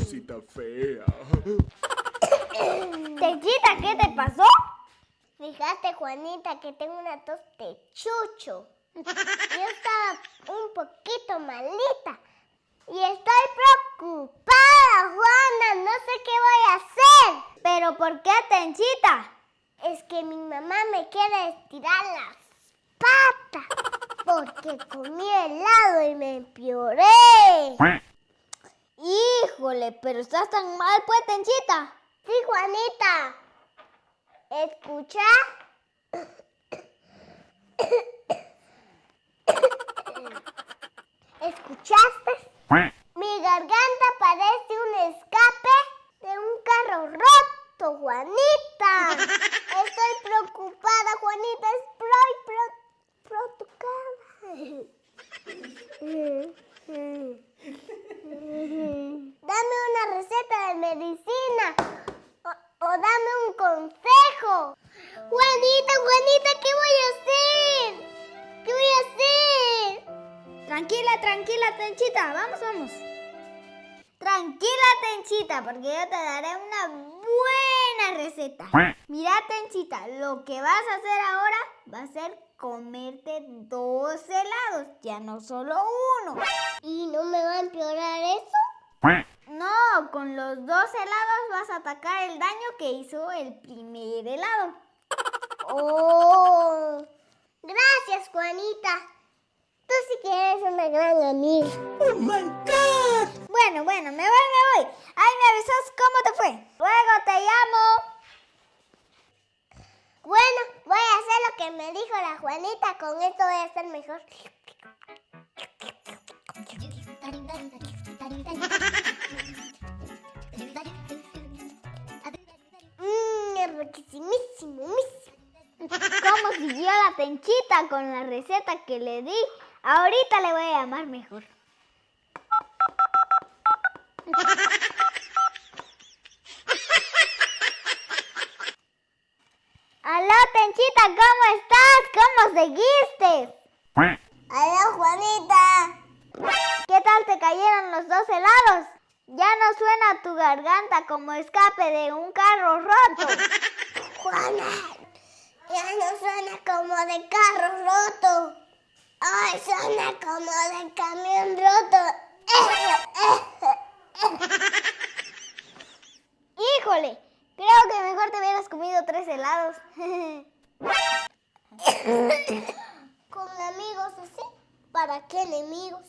cosita fea. Tenchita, ¿qué te pasó? Fíjate, Juanita, que tengo una tos de chucho. Yo estaba un poquito malita y estoy preocupada, Juana. No sé qué voy a hacer. ¿Pero por qué, Tenchita? Es que mi mamá me quiere estirar las patas porque comí helado y me empeoré. Híjole, pero estás tan mal, pues, Tenchita. Sí, Juanita. ¿Escucha? ¿Escuchaste? Mi garganta parece un escape de un carro roto, Juanita. Estoy preocupada, Juanita. Estoy preocupada. Dame una receta de medicina o dame un consejo. Juanita, ¿qué voy a hacer? ¿Qué voy a hacer? Tranquila, Tenchita. Vamos. Tranquila, Tenchita, porque yo te daré una buena receta. Mira, Tenchita, lo que vas a hacer ahora va a ser comerte 2 helados, ya no solo uno. ¿Y no me va a empeorar eso? No, con los 2 helados vas a atacar el daño que hizo el primer helado. Oh, gracias, Juanita. Tú sí que eres una gran amiga. ¡Oh, my God! Bueno, me voy. Ahí me avisas cómo te fue. Luego te llamo. Bueno, voy a hacer lo que me dijo la Juanita. Con esto voy a estar mejor. Es riquísimo. ¿Cómo siguió la Tenchita con la receta que le di? Ahorita le voy a llamar mejor. Aló, Tenchita, ¿cómo estás? ¿Cómo seguiste? Hola, Juanita. ¿Qué tal te cayeron los 2 helados? Ya no suena tu garganta como escape de un carro roto. Juana, ya no suena como de carro roto. Ay, suena como de camión roto. Híjole, creo que mejor te hubieras comido 3 helados. Con amigos así, ¿para qué enemigos?